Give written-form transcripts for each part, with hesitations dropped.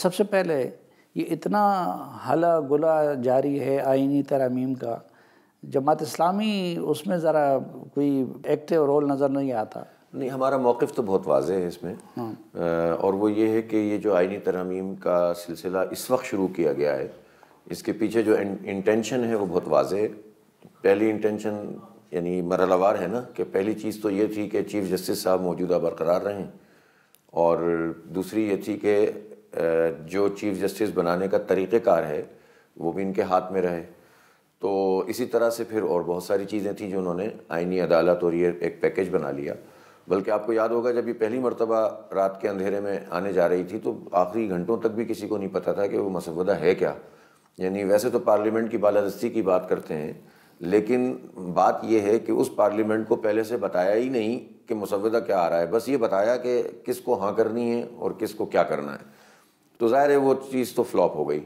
سب سے پہلے یہ اتنا ہلا گلا جاری ہے آئینی ترامیم کا، جماعت اسلامی اس میں ذرا کوئی ایکٹیو رول نظر نہیں آتا؟ نہیں، ہمارا موقف تو بہت واضح ہے اس میں، اور وہ یہ ہے کہ یہ جو آئینی ترامیم کا سلسلہ اس وقت شروع کیا گیا ہے، اس کے پیچھے جو انٹینشن ہے وہ بہت واضح ہے۔ پہلی انٹینشن یعنی مرحلہ وار ہے نا، کہ پہلی چیز تو یہ تھی کہ چیف جسٹس صاحب موجودہ برقرار رہیں، اور دوسری یہ تھی کہ جو چیف جسٹس بنانے کا طریقہ کار ہے وہ بھی ان کے ہاتھ میں رہے۔ تو اسی طرح سے پھر اور بہت ساری چیزیں تھیں جو انہوں نے آئینی عدالت اور یہ ایک پیکیج بنا لیا۔ بلکہ آپ کو یاد ہوگا جب یہ پہلی مرتبہ رات کے اندھیرے میں آنے جا رہی تھی تو آخری گھنٹوں تک بھی کسی کو نہیں پتہ تھا کہ وہ مسودہ ہے کیا۔ یعنی ویسے تو پارلیمنٹ کی بالادستی کی بات کرتے ہیں، لیکن بات یہ ہے کہ اس پارلیمنٹ کو پہلے سے بتایا ہی نہیں کہ مسودہ کیا آ رہا ہے، بس یہ بتایا کہ کس کو ہاں کرنی ہے اور کس کو کیا کرنا ہے۔ تو ظاہر ہے وہ چیز تو فلاپ ہو گئی۔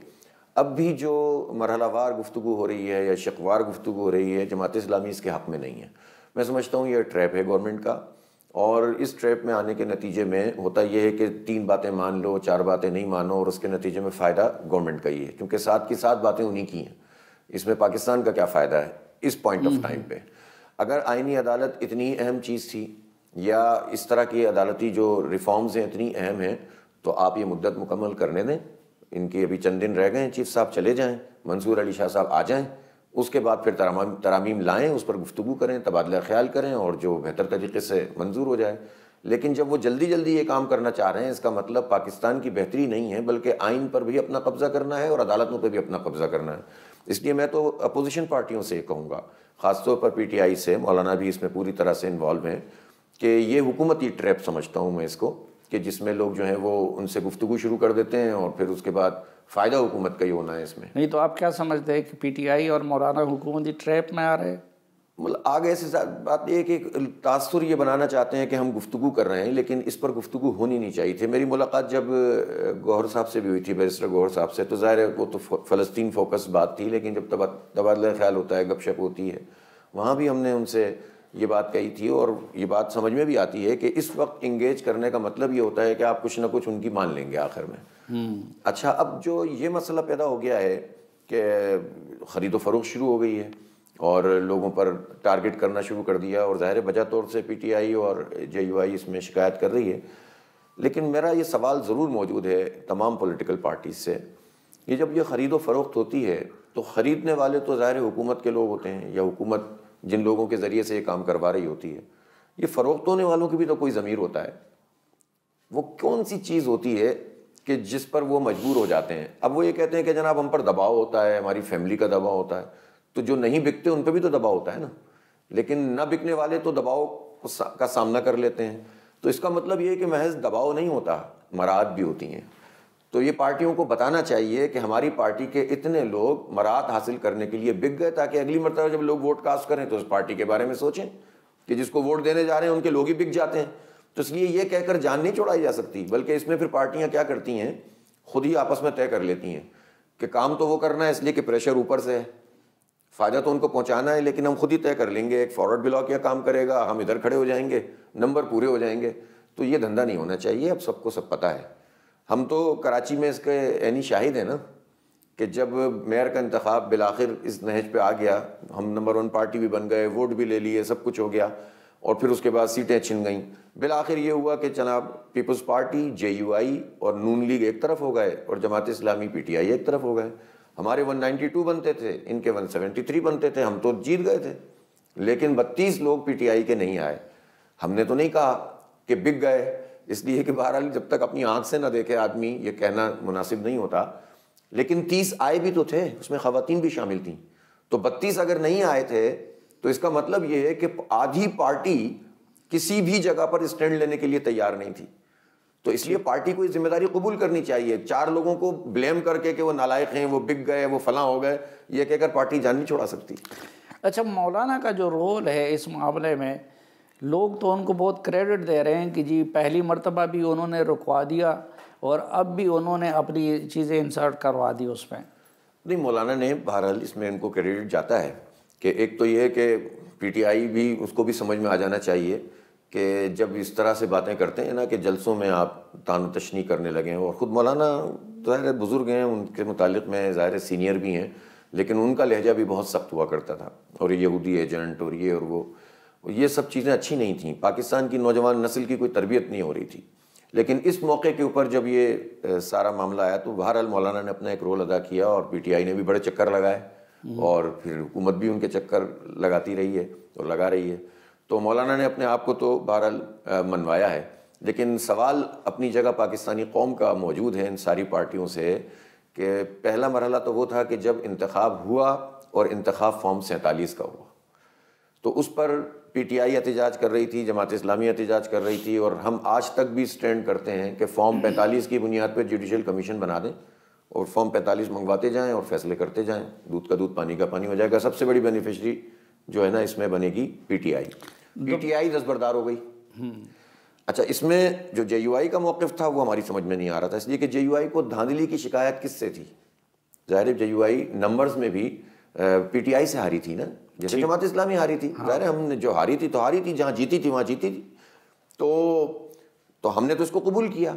اب بھی جو مرحلہ وار گفتگو ہو رہی ہے یا شقوار گفتگو ہو رہی ہے، جماعت اسلامی اس کے حق میں نہیں ہے۔ میں سمجھتا ہوں یہ ٹریپ ہے گورنمنٹ کا، اور اس ٹریپ میں آنے کے نتیجے میں ہوتا یہ ہے کہ 3 باتیں مان لو، 4 باتیں نہیں مانو، اور اس کے نتیجے میں فائدہ گورنمنٹ کا ہی ہے، کیونکہ 7 کی 7 باتیں انہی کی ہیں۔ اس میں پاکستان کا کیا فائدہ ہے اس پوائنٹ آف ٹائم پہ؟ اگر آئینی عدالت اتنی اہم چیز تھی یا اس طرح کی عدالتی جو ریفارمز ہیں اتنی اہم ہیں، تو آپ یہ مدت مکمل کرنے دیں۔ ان کی ابھی چند دن رہ گئے ہیں، چیف صاحب چلے جائیں، منصور علی شاہ صاحب آ جائیں، اس کے بعد پھر ترامیم لائیں، اس پر گفتگو کریں، تبادلہ خیال کریں، اور جو بہتر طریقے سے منظور ہو جائے۔ لیکن جب وہ جلدی جلدی یہ کام کرنا چاہ رہے ہیں، اس کا مطلب پاکستان کی بہتری نہیں ہے، بلکہ آئین پر بھی اپنا قبضہ کرنا ہے اور عدالتوں پہ بھی اپنا قبضہ کرنا ہے۔ اس لیے میں تو اپوزیشن پارٹیوں سے یہ کہوں گا، خاص طور پر پی ٹی آئی سے، مولانا بھی اس میں پوری طرح سے انوالو ہیں، کہ یہ حکومتی ٹریپ سمجھتا ہوں میں اس کو، کہ جس میں لوگ جو ہیں وہ ان سے گفتگو شروع کر دیتے ہیں اور پھر اس کے بعد فائدہ حکومت کا ہی ہونا ہے اس میں۔ نہیں تو آپ کیا سمجھتے ہیں کہ پی ٹی آئی اور مولانا حکومتی ٹریپ میں آ رہے؟ مطلب آگے سے بات یہ کہ تاثر یہ بنانا چاہتے ہیں کہ ہم گفتگو کر رہے ہیں، لیکن اس پر گفتگو ہونی نہیں چاہیے تھی۔ میری ملاقات جب گوہر صاحب سے بھی ہوئی تھی، بیرسٹر گوہر صاحب سے، تو ظاہر ہے وہ تو فلسطین فوکس بات تھی، لیکن جب تبادلہ خیال ہوتا ہے، گپ شپ ہوتی ہے، وہاں بھی ہم نے ان سے یہ بات کہی تھی، اور یہ بات سمجھ میں بھی آتی ہے کہ اس وقت انگیج کرنے کا مطلب یہ ہوتا ہے کہ آپ کچھ نہ کچھ ان کی مان لیں گے آخر میں۔ اچھا، اب جو یہ مسئلہ پیدا ہو گیا ہے کہ خرید و فروخت شروع ہو گئی ہے اور لوگوں پر ٹارگٹ کرنا شروع کر دیا، اور ظاہر بجا طور سے پی ٹی آئی اور جے یو آئی اس میں شکایت کر رہی ہے، لیکن میرا یہ سوال ضرور موجود ہے تمام پولیٹیکل پارٹیز سے، یہ جب یہ خرید و فروخت ہوتی ہے تو خریدنے والے تو ظاہر حکومت کے لوگ ہوتے ہیں، یا حکومت جن لوگوں کے ذریعے سے یہ کام کروا رہی ہوتی ہے، یہ فروخت ہونے والوں کی بھی تو کوئی ضمیر ہوتا ہے۔ وہ کون سی چیز ہوتی ہے کہ جس پر وہ مجبور ہو جاتے ہیں؟ اب وہ یہ کہتے ہیں کہ جناب ہم پر دباؤ ہوتا ہے، ہماری فیملی کا دباؤ ہوتا ہے، تو جو نہیں بکتے ان پہ بھی تو دباؤ ہوتا ہے نا، لیکن نہ بکنے والے تو دباؤ کا سامنا کر لیتے ہیں۔ تو اس کا مطلب یہ ہے کہ محض دباؤ نہیں ہوتا، مراعات بھی ہوتی ہیں۔ تو یہ پارٹیوں کو بتانا چاہیے کہ ہماری پارٹی کے اتنے لوگ مراعات حاصل کرنے کے لیے بک گئے، تاکہ اگلی مرتبہ جب لوگ ووٹ کاسٹ کریں تو اس پارٹی کے بارے میں سوچیں کہ جس کو ووٹ دینے جا رہے ہیں ان کے لوگ ہی بک جاتے ہیں۔ تو اس لیے یہ کہہ کر جان نہیں چھوڑائی جا سکتی، بلکہ اس میں پھر پارٹیاں کیا کرتی ہیں، خود ہی آپس میں طے کر لیتی ہیں کہ کام تو وہ کرنا ہے اس لیے کہ پریشر اوپر سے ہے، فائدہ تو ان کو پہنچانا ہے، لیکن ہم خود ہی طے کر لیں گے، ایک فارورڈ بلاک یہ کام کرے گا، ہم ادھر کھڑے ہو جائیں گے، نمبر پورے ہو جائیں گے۔ تو یہ دھندا نہیں ہونا چاہیے، اب سب کو سب پتہ ہے۔ ہم تو کراچی میں اس کے عینی شاہد ہیں نا، کہ جب میئر کا انتخاب بالآخر اس نہج پہ آ گیا، ہم نمبر 1 پارٹی بھی بن گئے، ووٹ بھی لے لیے، سب کچھ ہو گیا، اور پھر اس کے بعد سیٹیں چھن گئیں۔ بالآخر یہ ہوا کہ جناب پیپلز پارٹی، جے یو آئی اور نون لیگ ایک طرف ہو گئے، اور Jamaat Islami P T I ایک طرف ہو گئے۔ ہمارے 192 بنتے تھے، ان کے 173 بنتے تھے، ہم تو جیت گئے تھے، لیکن 32 لوگ پی ٹی آئی کے نہیں آئے۔ ہم نے تو نہیں کہا کہ بک گئے، اس لیے کہ بہرحال جب تک اپنی آنکھ سے نہ دیکھے آدمی یہ کہنا مناسب نہیں ہوتا، لیکن 30 آئے بھی تو تھے، اس میں خواتین بھی شامل تھیں۔ تو 32 اگر نہیں آئے تھے تو اس کا مطلب یہ ہے کہ آدھی پارٹی کسی بھی جگہ پر اسٹینڈ لینے کے لیے تیار نہیں تھی۔ تو اس لیے پارٹی کو یہ ذمہ داری قبول کرنی چاہیے۔ 4 لوگوں کو بلیم کر کے کہ وہ نالائق ہیں، وہ بک گئے، وہ فلاں ہو گئے، یہ کہہ کر پارٹی جان نہیں چھوڑا سکتی۔ اچھا، مولانا کا جو رول ہے اس معاملے میں، لوگ تو ان کو بہت کریڈٹ دے رہے ہیں کہ جی پہلی مرتبہ بھی انہوں نے رکوا دیا اور اب بھی انہوں نے اپنی چیزیں انسرٹ کروا دی اس میں۔ نہیں، مولانا نے بہرحال اس میں ان کو کریڈٹ جاتا ہے کہ ایک تو یہ ہے کہ پی ٹی آئی بھی اس کو بھی سمجھ میں آ جانا چاہیے کہ جب اس طرح سے باتیں کرتے ہیں نا کہ جلسوں میں آپ تان و تشنیع کرنے لگے ہیں، اور خود مولانا ظاہر بزرگ ہیں، ان کے متعلق میں ظاہر سینئر بھی ہیں، لیکن ان کا لہجہ بھی بہت سخت ہوا کرتا تھا، اور یہودی ایجنٹ اور یہ اور وہ، یہ سب چیزیں اچھی نہیں تھیں، پاکستان کی نوجوان نسل کی کوئی تربیت نہیں ہو رہی تھی۔ لیکن اس موقع کے اوپر جب یہ سارا معاملہ آیا تو بہرحال مولانا نے اپنا ایک رول ادا کیا، اور پی ٹی آئی نے بھی بڑے چکر لگائے، اور پھر حکومت بھی ان کے چکر لگاتی رہی ہے اور لگا رہی ہے۔ تو مولانا نے اپنے آپ کو تو بہرحال منوایا ہے، لیکن سوال اپنی جگہ پاکستانی قوم کا موجود ہے ان ساری پارٹیوں سے، کہ پہلا مرحلہ تو وہ تھا کہ جب انتخاب ہوا اور انتخاب فارم 47 کا ہوا، تو اس پر پی ٹی آئی احتجاج کر رہی تھی، جماعت اسلامی احتجاج کر رہی تھی، اور ہم آج تک بھی سٹینڈ کرتے ہیں کہ فارم 45 کی بنیاد پہ جوڈیشل کمیشن بنا دیں اور فارم 45 منگواتے جائیں اور فیصلے کرتے جائیں، دودھ کا دودھ پانی کا پانی ہو جائے گا۔ سب سے بڑی بینیفیشری جو ہے نا اس میں بنے گی پی ٹی آئی دستبردار ہو گئی۔ اچھا، اس میں جو جے یو آئی کا موقف تھا وہ ہماری سمجھ میں نہیں آ رہا تھا، اس لیے کہ جے یو آئی کو دھاندلی کی شکایت کس سے تھی؟ ظاہر جے یو آئی نمبرز میں بھی پی ٹی آئی سے ہاری تھی نا، جیسے جماعت اسلامی ہاری تھی، ظاہر ہم نے جو ہاری تھی تو ہاری تھی، جہاں جیتی تھی وہاں جیتی تھی، تو ہم نے تو اس کو قبول کیا۔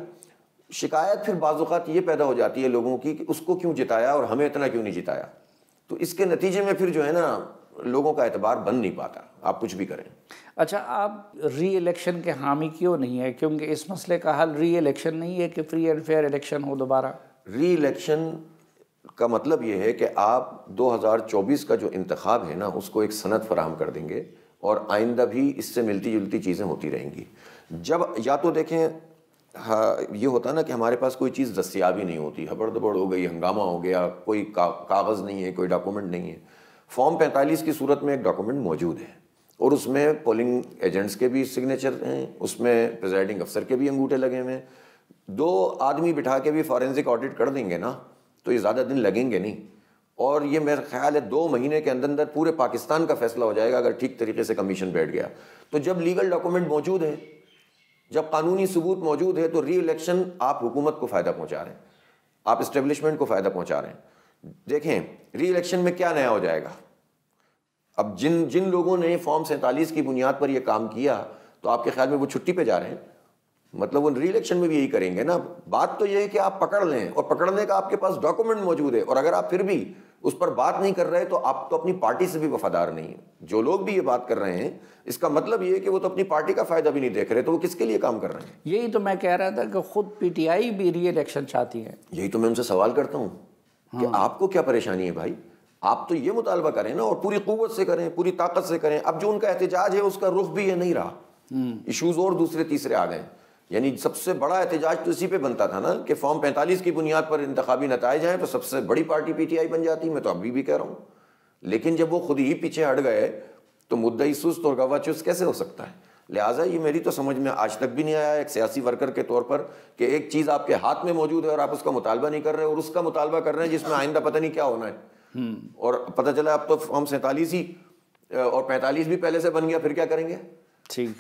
شکایت پھر بعض اوقات یہ پیدا ہو جاتی ہے لوگوں کی کہ اس کو کیوں جتایا اور ہمیں اتنا کیوں نہیں جتایا، تو اس کے نتیجے میں پھر جو ہے نا لوگوں کا اعتبار بن نہیں پاتا، آپ کچھ بھی کریں۔ اچھا، آپ ری الیکشن کے حامی کیوں نہیں ہے؟ کیونکہ اس مسئلے کا حل ری الیکشن نہیں ہے کہ فری اینڈ فیئر الیکشن ہو دوبارہ؟ ری الیکشن کا مطلب یہ ہے کہ آپ 2024 کا جو انتخاب ہے نا اس کو ایک سند فراہم کر دیں گے، اور آئندہ بھی اس سے ملتی جلتی چیزیں ہوتی رہیں گی۔ جب یا تو دیکھیں یہ ہوتا نا کہ ہمارے پاس کوئی چیز دستیاب ہی نہیں ہوتی، ہبڑ دبڑ ہو گئی، ہنگامہ ہو گیا، کوئی کاغذ نہیں ہے، کوئی ڈاکومنٹ نہیں ہے۔ فارم 45 کی صورت میں ایک ڈاکومنٹ موجود ہے، اور اس میں پولنگ ایجنٹس کے بھی سگنیچر ہیں، اس میں پریزائڈنگ افسر کے بھی انگوٹھے لگے ہوئے ہیں۔ 2 آدمی بٹھا کے بھی فورینسک آڈٹ کر دیں گے نا تو یہ زیادہ دن لگیں گے نہیں، اور یہ میرا خیال ہے 2 مہینے کے اندر پورے پاکستان کا فیصلہ ہو جائے گا اگر ٹھیک طریقے سے کمیشن بیٹھ گیا۔ تو جب لیگل ڈاکومنٹ موجود ہے، جب قانونی ثبوت موجود ہے، تو ری الیکشن آپ حکومت کو فائدہ پہنچا رہے ہیں، آپ اسٹیبلشمنٹ کو فائدہ پہنچا رہے ہیں۔ دیکھیں ری الیکشن میں کیا نیا ہو جائے گا، اب جن لوگوں نے فارم 47 کی بنیاد پر یہ کام کیا تو آپ کے خیال میں وہ چھٹی پہ جا رہے ہیں؟ مطلب وہ ری الیکشن میں بھی یہی کریں گے نا۔ بات تو یہ ہے کہ آپ پکڑ لیں، اور پکڑنے کا آپ کے پاس ڈاکومنٹ موجود ہے، اور اگر آپ پھر بھی اس پر بات نہیں کر رہے تو آپ تو اپنی پارٹی سے بھی وفادار نہیں ہیں۔ جو لوگ بھی یہ بات کر رہے ہیں اس کا مطلب یہ ہے کہ وہ تو اپنی پارٹی کا فائدہ بھی نہیں دیکھ رہے، تو وہ کس کے لیے کام کر رہے ہیں؟ یہی تو میں کہہ رہا تھا کہ خود پی ٹی آئی بھی ری الیکشن چاہتی ہے۔ یہی تو میں ان سے سوال کرتا ہوں کہ آپ کو کیا پریشانی ہے بھائی؟ آپ تو یہ مطالبہ کریں نا، اور پوری قوت سے کریں، پوری طاقت سے کریں۔ اب جو ان کا احتجاج ہے اس کا رخ بھی یہ نہیں رہا، ایشوز اور دوسرے تیسرے آ گئے، یعنی سب سے بڑا احتجاج تو اسی پہ بنتا تھا نا کہ فارم 45 کی بنیاد پر انتخابی نتائج آئیں تو سب سے بڑی پارٹی پی ٹی آئی بن جاتی، میں تو ابھی بھی کہہ رہا ہوں۔ لیکن جب وہ خود ہی پیچھے ہٹ گئے تو مدعی سست اور گواہ چست کیسے ہو سکتا ہے؟ لہٰذا یہ میری تو سمجھ میں آج تک بھی نہیں آیا ایک سیاسی ورکر کے طور پر کہ ایک چیز آپ کے ہاتھ میں موجود ہے اور آپ اس کا مطالبہ نہیں کر رہے، اور اس کا مطالبہ کر رہے ہیں جس میں آئندہ پتہ نہیں کیا ہونا ہے، اور پتہ چلا اب تو فارم 47 ہی اور 45 بھی پہلے سے بن گیا، پھر کیا کریں گے؟ ٹھیک۔